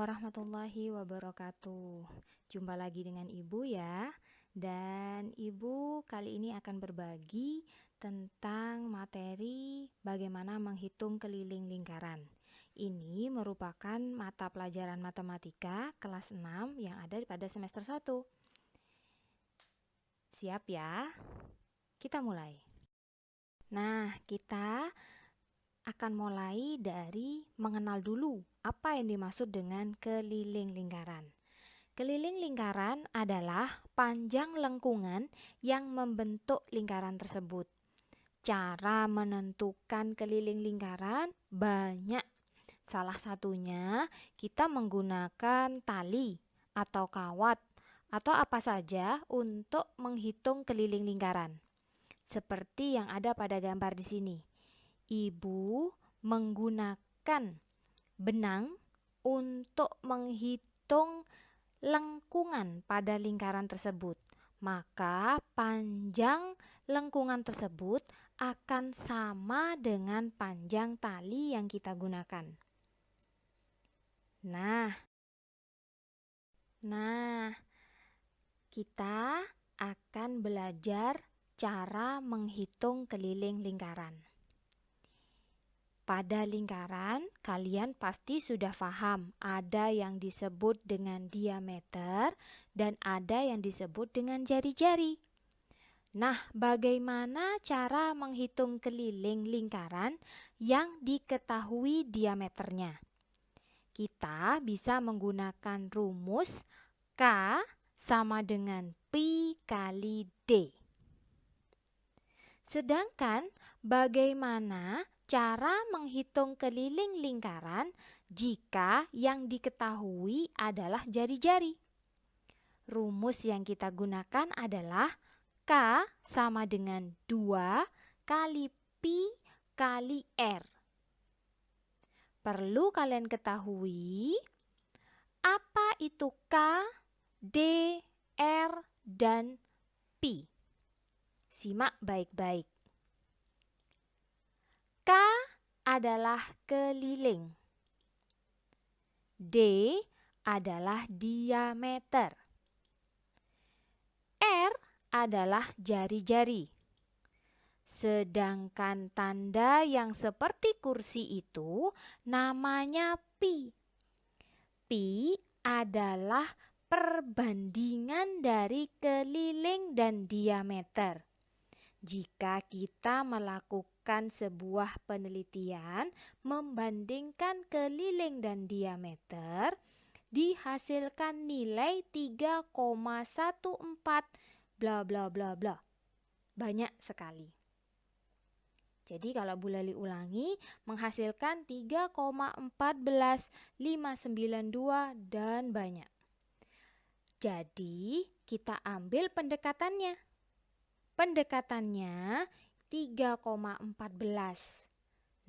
warahmatullahi wabarakatuh. Jumpa lagi dengan Ibu ya. Dan Ibu kali ini akan berbagi tentang materi bagaimana menghitung keliling lingkaran. Ini merupakan mata pelajaran matematika kelas 6 yang ada pada semester 1. Siap ya? Kita mulai. Nah, kita akan mulai dari mengenal dulu apa yang dimaksud dengan keliling lingkaran. Keliling lingkaran adalah panjang lengkungan yang membentuk lingkaran tersebut. Cara menentukan keliling lingkaran banyak. Salah satunya kita menggunakan tali atau kawat atau apa saja untuk menghitung keliling lingkaran. Seperti yang ada pada gambar di sini. Ibu menggunakan benang untuk menghitung lengkungan pada lingkaran tersebut. Maka panjang lengkungan tersebut akan sama dengan panjang tali yang kita gunakan. Nah, kita akan belajar cara menghitung keliling lingkaran. Pada lingkaran, kalian pasti sudah paham ada yang disebut dengan diameter dan ada yang disebut dengan jari-jari. Nah, bagaimana cara menghitung keliling lingkaran yang diketahui diameternya? Kita bisa menggunakan rumus K sama dengan Pi kali D. Sedangkan bagaimana cara menghitung keliling lingkaran jika yang diketahui adalah jari-jari? Rumus yang kita gunakan adalah K sama dengan 2 kali Pi kali R. Perlu kalian ketahui apa itu K, D, R, dan Pi. Simak baik-baik. K adalah keliling. D adalah diameter. R adalah jari-jari. Sedangkan tanda yang seperti kursi itu namanya pi. Pi adalah perbandingan dari keliling dan diameter. Jika kita melakukan sebuah penelitian membandingkan keliling dan diameter, dihasilkan nilai 3,14 bla bla bla bla. Banyak sekali. Jadi kalau Bu Leli ulangi, menghasilkan 3,14592 dan banyak. Jadi kita ambil pendekatannya. Pendekatannya 3,14.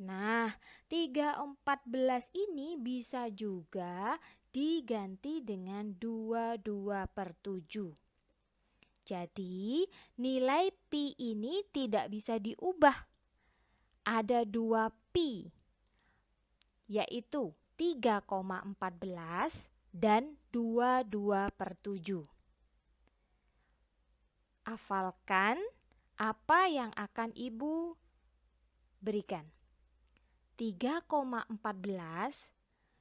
Nah, 3,14 ini bisa juga diganti dengan 22/7. Jadi, nilai pi ini tidak bisa diubah. Ada 2 pi, yaitu 3,14 dan 22/7. Hafalkan apa yang akan Ibu berikan. 3,14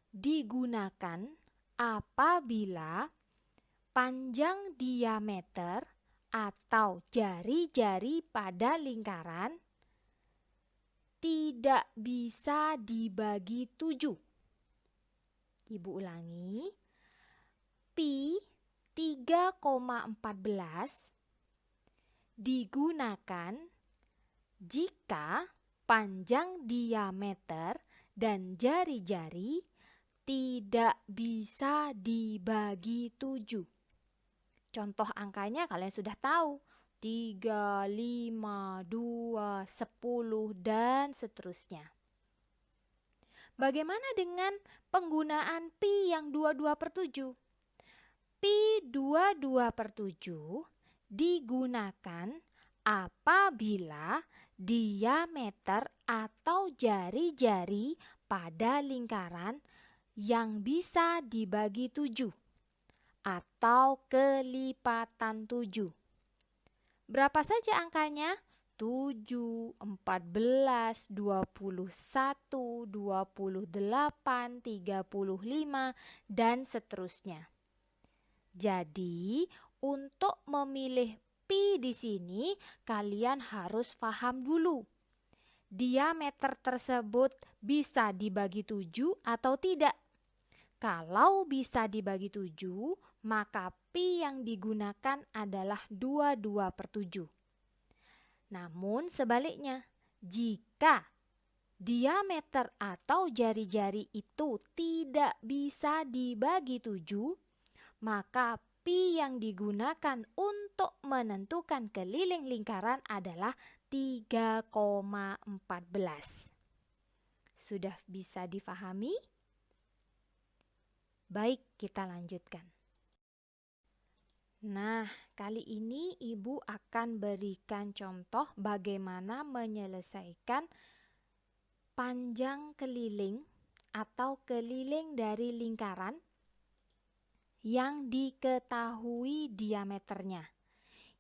digunakan apabila panjang diameter atau jari-jari pada lingkaran tidak bisa dibagi 7. Ibu ulangi. Pi 3,14 digunakan jika panjang diameter dan jari-jari tidak bisa dibagi 7. Contoh angkanya kalian sudah tahu. 3, 5, 2, 10, dan seterusnya. Bagaimana dengan penggunaan pi yang 22/7? Pi 22/7 digunakan apabila diameter atau jari-jari pada lingkaran yang bisa dibagi 7 atau kelipatan 7. Berapa saja angkanya? 7, 14, 21, 28, 35, dan seterusnya. Jadi, untuk memilih pi di sini, kalian harus paham dulu. Diameter tersebut bisa dibagi 7 atau tidak. Kalau bisa dibagi 7, maka pi yang digunakan adalah 22/7. Namun sebaliknya, jika diameter atau jari-jari itu tidak bisa dibagi 7, maka pi yang digunakan untuk menentukan keliling lingkaran adalah 3,14. Sudah bisa difahami? Baik, kita lanjutkan. Nah, kali ini Ibu akan berikan contoh bagaimana menyelesaikan panjang keliling atau keliling dari lingkaran yang diketahui diameternya.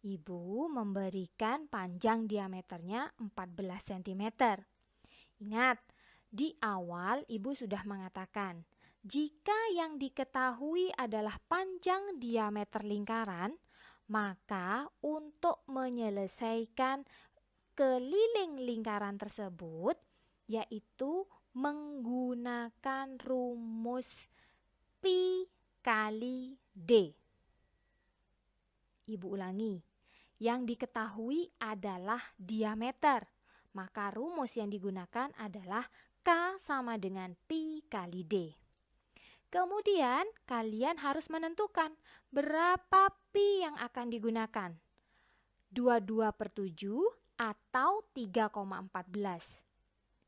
Ibu memberikan panjang diameternya 14 cm. Ingat, di awal Ibu sudah mengatakan, jika yang diketahui adalah panjang diameter lingkaran, maka untuk menyelesaikan keliling lingkaran tersebut, yaitu menggunakan rumus pi kali D. Ibu ulangi, yang diketahui adalah diameter, maka rumus yang digunakan adalah K sama dengan pi kali D. Kemudian kalian harus menentukan berapa pi yang akan digunakan, 22/7 atau 3,14.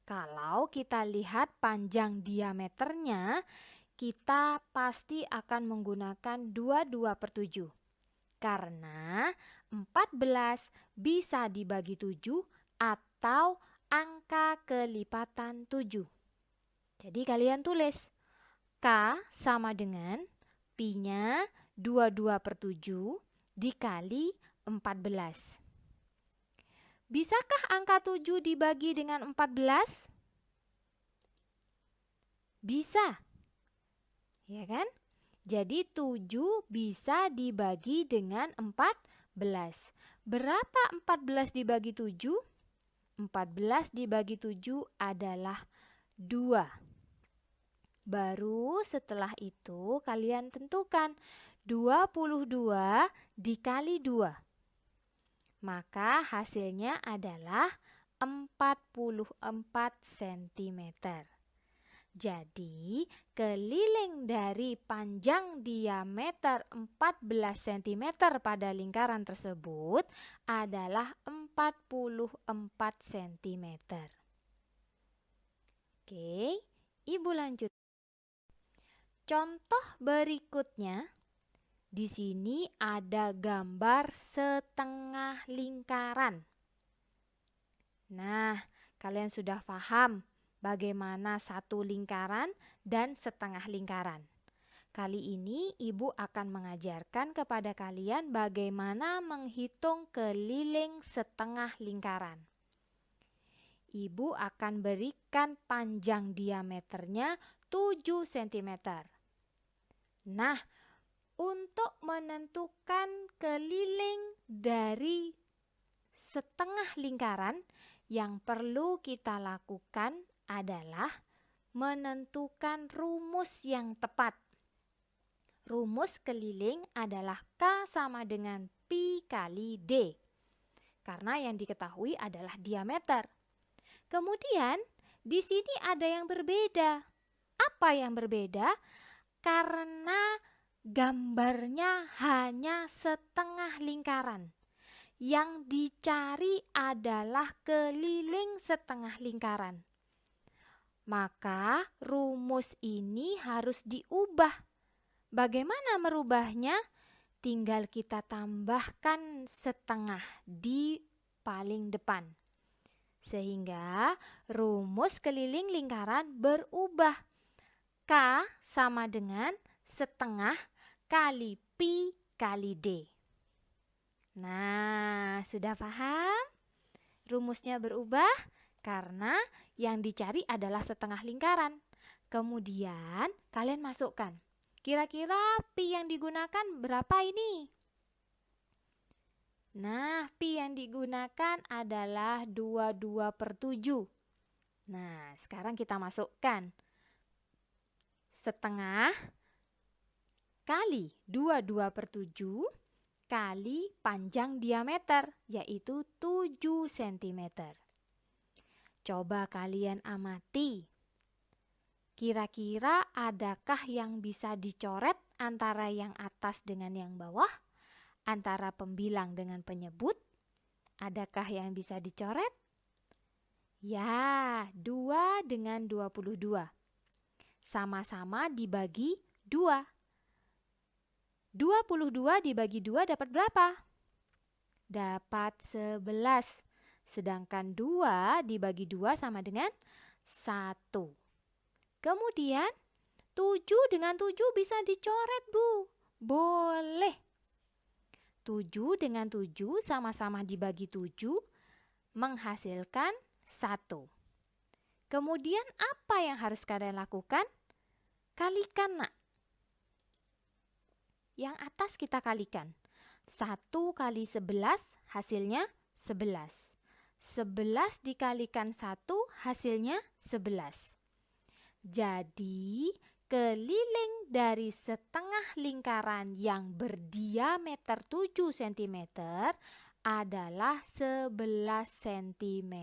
Kalau kita lihat panjang diameternya, kita pasti akan menggunakan 22/7 karena 14 bisa dibagi 7 atau angka kelipatan 7. Jadi kalian tulis K sama dengan pi-nya 22/7 dikali 14. Bisakah angka 7 dibagi dengan 14? Bisa. Ya kan? Jadi 7 bisa dibagi dengan 14. Berapa 14 dibagi 7? 14 dibagi 7 adalah 2. Baru setelah itu kalian tentukan 22 dikali 2. Maka hasilnya adalah 44 cm. Jadi, keliling dari panjang diameter 14 cm pada lingkaran tersebut adalah 44 cm. Oke, Ibu lanjut. Contoh berikutnya, di sini ada gambar setengah lingkaran. Nah, kalian sudah paham bagaimana satu lingkaran dan setengah lingkaran. Kali ini Ibu akan mengajarkan kepada kalian bagaimana menghitung keliling setengah lingkaran. Ibu akan berikan panjang diameternya 7 cm. Nah, untuk menentukan keliling dari setengah lingkaran, yang perlu kita lakukan adalah menentukan rumus yang tepat. Rumus keliling adalah K sama dengan pi kali D, karena yang diketahui adalah diameter. Kemudian, di sini ada yang berbeda. Apa yang berbeda? Karena gambarnya hanya setengah lingkaran. Yang dicari adalah keliling setengah lingkaran. Maka rumus ini harus diubah. Bagaimana merubahnya? Tinggal kita tambahkan setengah di paling depan. Sehingga rumus keliling lingkaran berubah. K sama dengan setengah kali Pi kali D. Nah, sudah paham? Rumusnya berubah karena yang dicari adalah setengah lingkaran. Kemudian kalian masukkan. Kira-kira Pi yang digunakan berapa ini? Nah, Pi yang digunakan adalah 22/7. Nah, sekarang kita masukkan. Setengah kali 22/7 kali panjang diameter, yaitu 7 cm. Coba kalian amati. Kira-kira adakah yang bisa dicoret antara yang atas dengan yang bawah? Antara pembilang dengan penyebut? Adakah yang bisa dicoret? Ya, 2 dengan 22. Sama-sama dibagi 2. 22 dibagi 2 dapat berapa? Dapat 11. Sedangkan 2 dibagi 2 sama dengan 1. Kemudian 7 dengan 7 bisa dicoret, Bu. Boleh. 7 dengan 7 sama-sama dibagi 7 menghasilkan 1. Kemudian apa yang harus kalian lakukan? Kalikan, nak. Yang atas kita kalikan. 1 kali 11 hasilnya 11. 11 dikalikan 1 hasilnya 11. Jadi, keliling dari setengah lingkaran yang berdiameter 7 cm adalah 11 cm.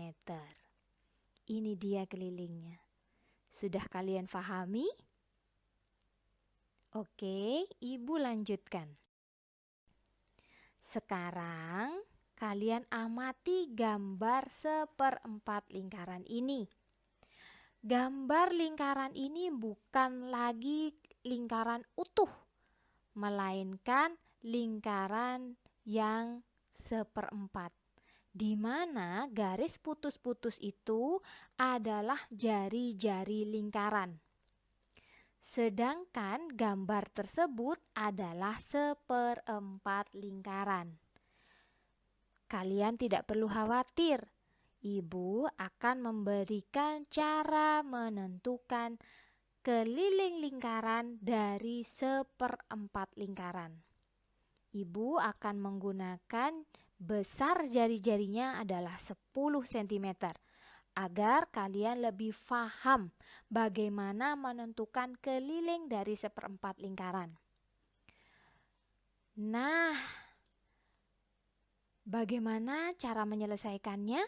Ini dia kelilingnya. Sudah kalian pahami? Oke, Ibu lanjutkan. Sekarang kalian amati gambar 1/4 lingkaran ini. Gambar lingkaran ini bukan lagi lingkaran utuh, melainkan lingkaran yang 1/4, di mana garis putus-putus itu adalah jari-jari lingkaran. Sedangkan gambar tersebut adalah 1/4 lingkaran. Kalian tidak perlu khawatir. Ibu akan memberikan cara menentukan keliling lingkaran dari 1/4 lingkaran. Ibu akan menggunakan besar jari-jarinya adalah 10 cm agar kalian lebih paham bagaimana menentukan keliling dari 1/4 lingkaran. Nah, bagaimana cara menyelesaikannya?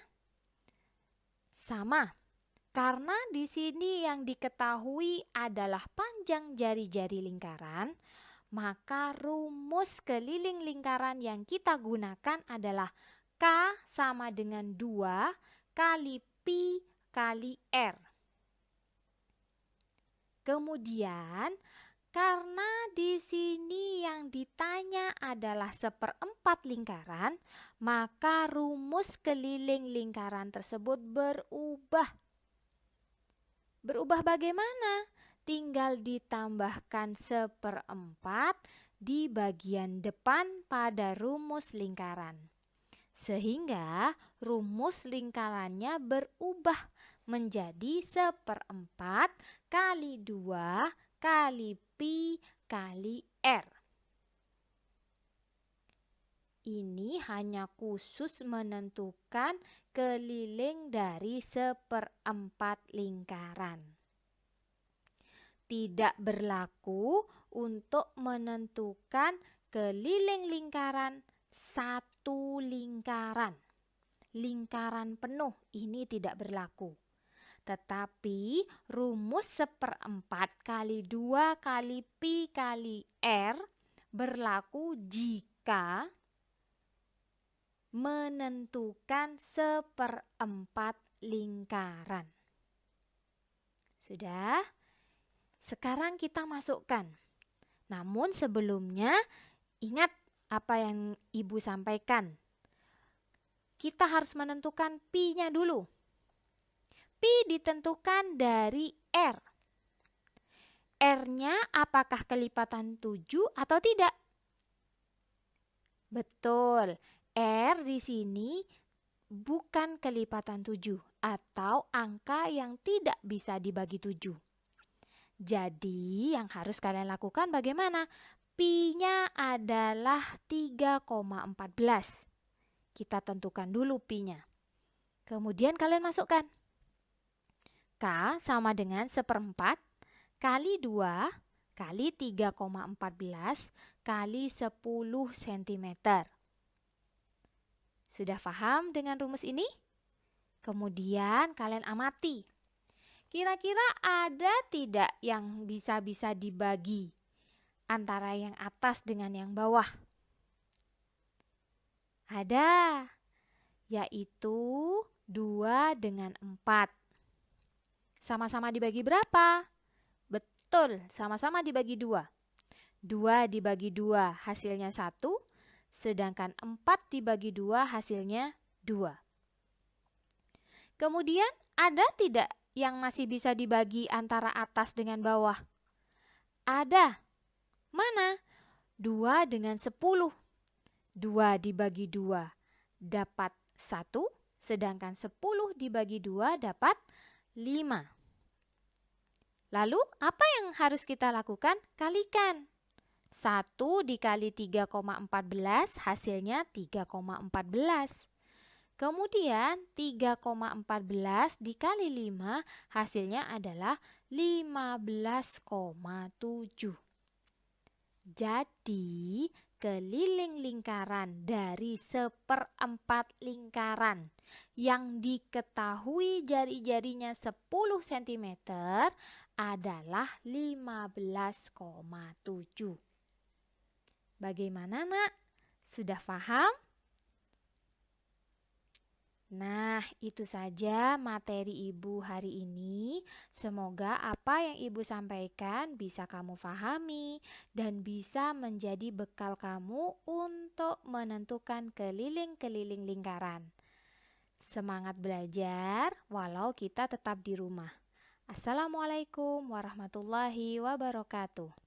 Sama, karena di sini yang diketahui adalah panjang jari-jari lingkaran, maka rumus keliling lingkaran yang kita gunakan adalah K sama dengan 2 kali Pi kali R. Kemudian, karena di sini yang ditanya adalah 1/4 lingkaran, maka rumus keliling lingkaran tersebut berubah. Berubah bagaimana? Tinggal ditambahkan 1/4 di bagian depan pada rumus lingkaran. Sehingga rumus lingkarannya berubah menjadi 1/4 kali 2 kali Pi kali R. Ini hanya khusus menentukan keliling dari 1/4 lingkaran. Tidak berlaku untuk menentukan keliling lingkaran satu lingkaran. Lingkaran penuh ini tidak berlaku. Tetapi rumus 1/4 kali 2 kali Pi kali R berlaku jika menentukan 1/4 lingkaran. Sudah? Sekarang kita masukkan. Namun sebelumnya ingat apa yang Ibu sampaikan. Kita harus menentukan Pi-nya dulu. Pi ditentukan dari R. R-nya apakah kelipatan 7 atau tidak? Betul, R di sini bukan kelipatan 7 atau angka yang tidak bisa dibagi 7. Jadi yang harus kalian lakukan bagaimana? Pi-nya adalah 3,14. Kita tentukan dulu pi-nya. Kemudian kalian masukkan. K sama dengan 1/4 kali 2 kali 3,14 kali 10 cm. Sudah paham dengan rumus ini? Kemudian kalian amati. Kira-kira ada tidak yang bisa dibagi antara yang atas dengan yang bawah? Ada, yaitu 2 dengan 4. Sama-sama dibagi berapa? Betul, sama-sama dibagi 2. 2 dibagi 2 hasilnya 1, sedangkan 4 dibagi 2 hasilnya 2. Kemudian ada tidak yang masih bisa dibagi antara atas dengan bawah? Ada. Mana? 2 dengan 10. 2 dibagi 2 dapat 1, sedangkan 10 dibagi 2 dapat 5. Lalu apa yang harus kita lakukan? Kalikan. 1 dikali 3,14 hasilnya 3,14. Kemudian 3,14 dikali 5 hasilnya adalah 15,7. Jadi keliling lingkaran dari 1/4 lingkaran yang diketahui jari-jarinya 10 cm adalah 15,7. Bagaimana, Nak? Sudah paham? Nah, itu saja materi Ibu hari ini. Semoga apa yang Ibu sampaikan bisa kamu pahami dan bisa menjadi bekal kamu untuk menentukan keliling-keliling lingkaran. Semangat belajar walau kita tetap di rumah. Assalamualaikum warahmatullahi wabarakatuh.